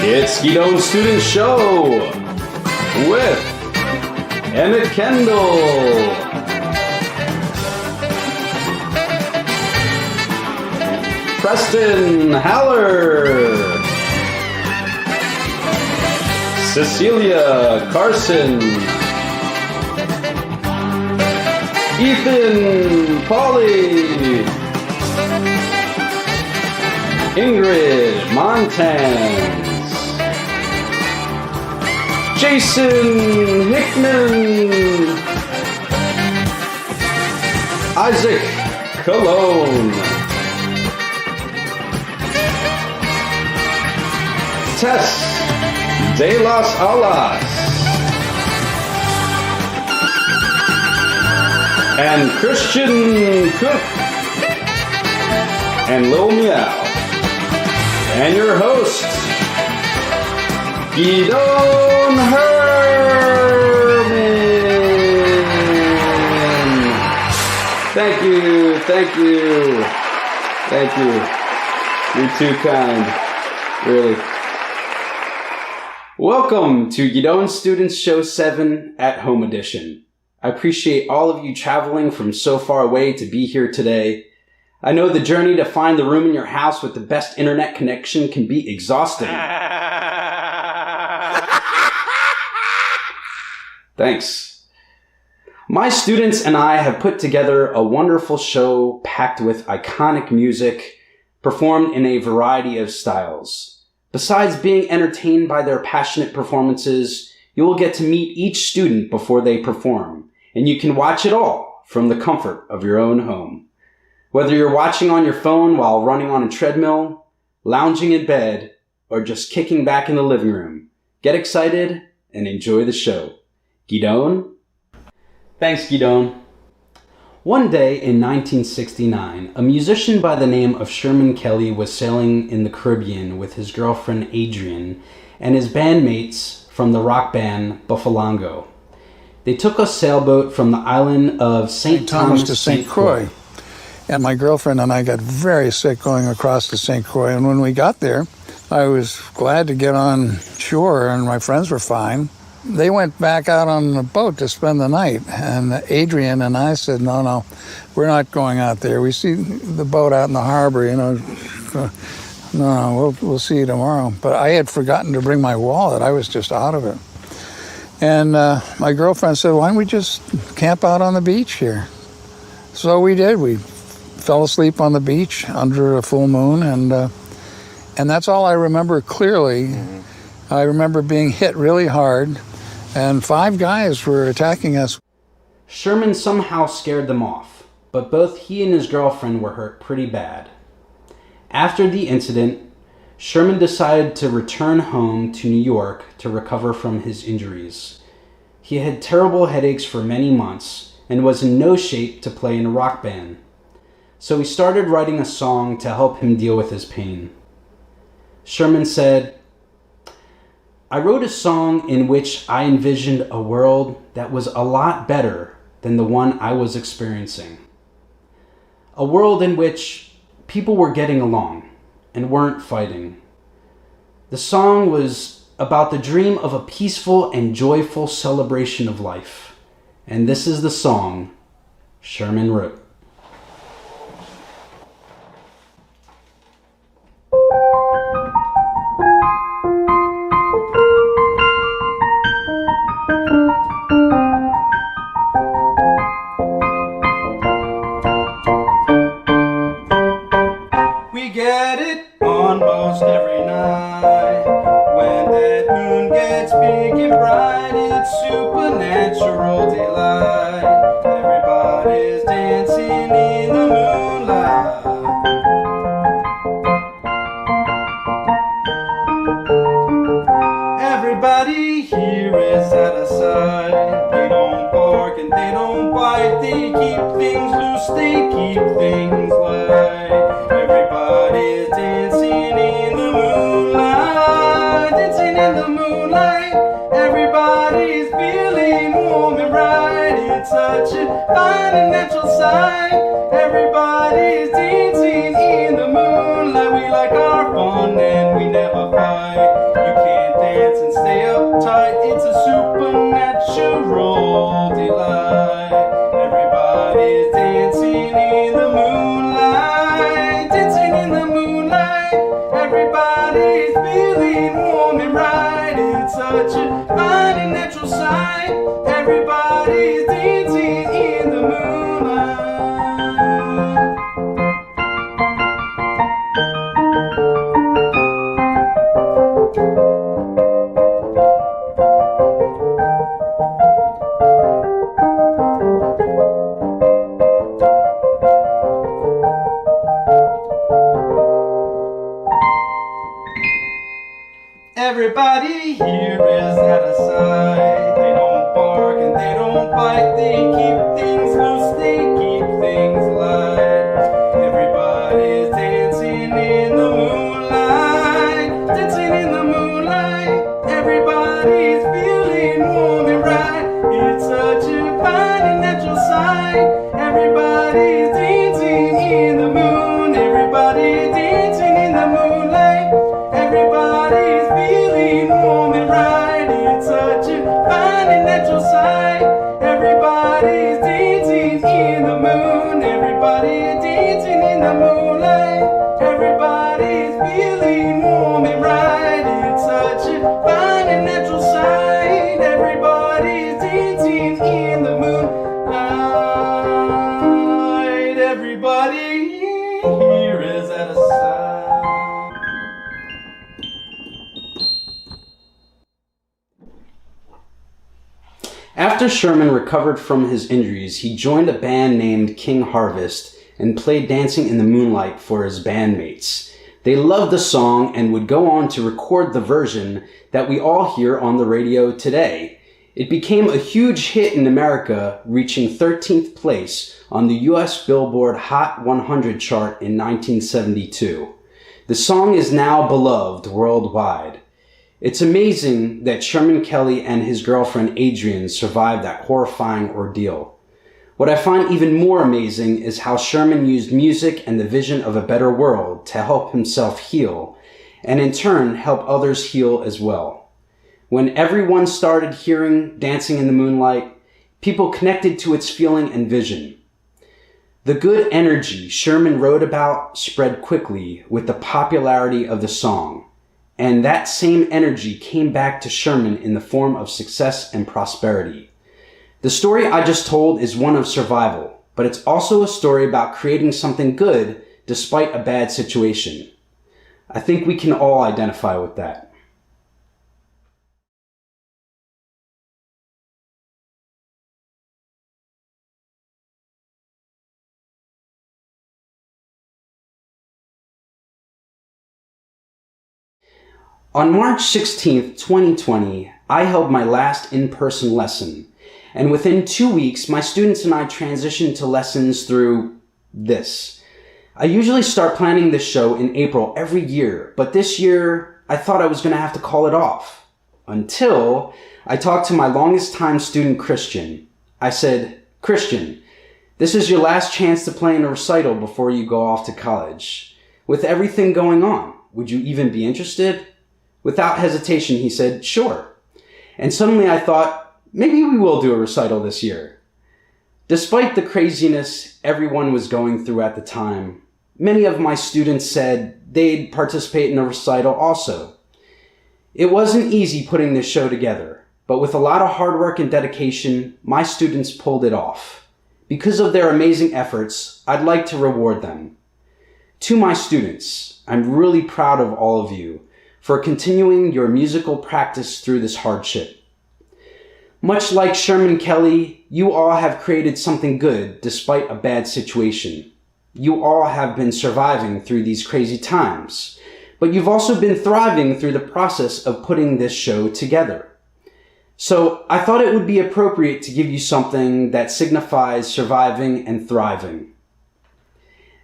It's Gidon Student Show with Emmett Kendall, Preston Haller, Cecilia Carson, Ethan Pauly, Ingrid Montans, Jason Hickman, Isaac Cologne, Tess de las Alas, and Christian Cook, and Lil Meow. And your host, Gidon Herman. Thank you. You're too kind, really. Welcome to Gidon Students Show 7 at Home Edition. I appreciate all of you traveling from so far away to be here today. I know the journey to find the room in your house with the best internet connection can be exhausting. Thanks. My students and I have put together a wonderful show packed with iconic music, performed in a variety of styles. Besides being entertained by their passionate performances, you will get to meet each student before they perform, and you can watch it all from the comfort of your own home. Whether you're watching on your phone while running on a treadmill, lounging in bed, or just kicking back in the living room, get excited and enjoy the show. Gidon? Thanks, Gidon. One day in 1969, a musician by the name of Sherman Kelly was sailing in the Caribbean with his girlfriend Adrian and his bandmates from the rock band Buffalongo. They took a sailboat from the island of St. Thomas to St. Croix. And my girlfriend and I got very sick going across to St. Croix. And when we got there, I was glad to get on shore, and my friends were fine. They went back out on the boat to spend the night. And Adrian and I said, no, we're not going out there. We see the boat out in the harbor, we'll see you tomorrow. But I had forgotten to bring my wallet. I was just out of it. And my girlfriend said, why don't we just camp out on the beach here? So we did. We fell asleep on the beach under a full moon, and that's all I remember clearly. Mm-hmm. I remember being hit really hard, and 5 guys were attacking us. Sherman somehow scared them off, but both he and his girlfriend were hurt pretty bad. After the incident, Sherman decided to return home to New York to recover from his injuries. He had terrible headaches for many months and was in no shape to play in a rock band. So he started writing a song to help him deal with his pain. Sherman said, I wrote a song in which I envisioned a world that was a lot better than the one I was experiencing. A world in which people were getting along and weren't fighting. The song was about the dream of a peaceful and joyful celebration of life. And this is the song Sherman wrote. We get it almost every night. When that moon gets big and bright, it's supernatural delight. Everybody's dancing in the moonlight. Everybody here is out of sight. They don't bark and they don't bite. They keep things loose, they keep things light. Everybody's dancing in the moonlight, dancing in the moonlight. Everybody's feeling warm and bright. It's such a fine and natural sight. Everybody's dancing in the moonlight. We like our fun and we never fight. You can't dance and stay uptight. It's a supernatural delight. Everybody's dancing in the moonlight. Dancing in the moonlight. Everybody's feeling warm and right. It's such a fine and natural sight. Everybody's dancing in the moonlight. Everybody here is out of sight. They don't bark and they don't bite. They keep things loose, they keep things light. Everybody's dancing in the moonlight. Dancing in the moonlight. Everybody's feeling warm and right. It's such a fine and natural sight. Everybody's dancing in the moon. Everybody's dancing in the moonlight. Everybody's feeling warm and right. It's such a fine and natural sight. Everybody's dancing in the moon. Everybody's dancing in the moonlight. Everybody's feeling warm and right. It's such a fine and natural sight. Everybody's dancing in the moonlight. Everybody here is at a sight. After Sherman recovered from his injuries, he joined a band named King Harvest and played Dancing in the Moonlight for his bandmates. They loved the song and would go on to record the version that we all hear on the radio today. It became a huge hit in America, reaching 13th place on the US Billboard Hot 100 chart in 1972. The song is now beloved worldwide. It's amazing that Sherman Kelly and his girlfriend Adrienne survived that horrifying ordeal. What I find even more amazing is how Sherman used music and the vision of a better world to help himself heal, and in turn help others heal as well. When everyone started hearing Dancing in the Moonlight, people connected to its feeling and vision. The good energy Sherman wrote about spread quickly with the popularity of the song. And that same energy came back to Sherman in the form of success and prosperity. The story I just told is one of survival, but it's also a story about creating something good despite a bad situation. I think we can all identify with that. On March 16th, 2020, I held my last in-person lesson, and within 2 weeks, my students and I transitioned to lessons through this. I usually start planning this show in April every year, but this year, I thought I was going to have to call it off. Until I talked to my longest time student, Christian. I said, Christian, this is your last chance to play in a recital before you go off to college. With everything going on, would you even be interested? Without hesitation, he said, sure. And suddenly I thought, maybe we will do a recital this year. Despite the craziness everyone was going through at the time, many of my students said they'd participate in a recital also. It wasn't easy putting this show together, but with a lot of hard work and dedication, my students pulled it off. Because of their amazing efforts, I'd like to reward them. To my students, I'm really proud of all of you for continuing your musical practice through this hardship. Much like Sherman Kelly, you all have created something good despite a bad situation. You all have been surviving through these crazy times, but you've also been thriving through the process of putting this show together. So I thought it would be appropriate to give you something that signifies surviving and thriving.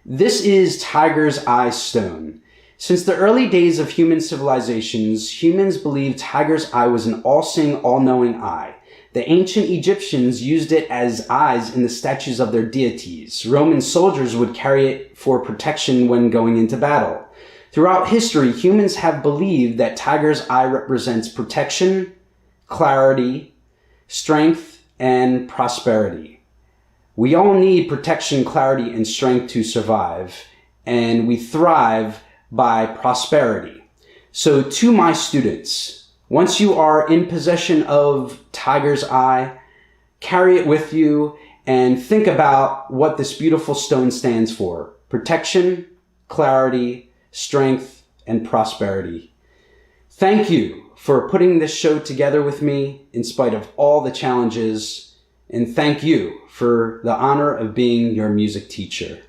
This is Tiger's Eye Stone. Since the early days of human civilizations, humans believed Tiger's Eye was an all-seeing, all-knowing eye. The ancient Egyptians used it as eyes in the statues of their deities. Roman soldiers would carry it for protection when going into battle. Throughout history, humans have believed that tiger's eye represents protection, clarity, strength, and prosperity. We all need protection, clarity, and strength to survive, and we thrive by prosperity. So to my students, once you are in possession of tiger's eye, carry it with you and think about what this beautiful stone stands for: protection, clarity, strength, and prosperity. Thank you for putting this show together with me in spite of all the challenges, and thank you for the honor of being your music teacher.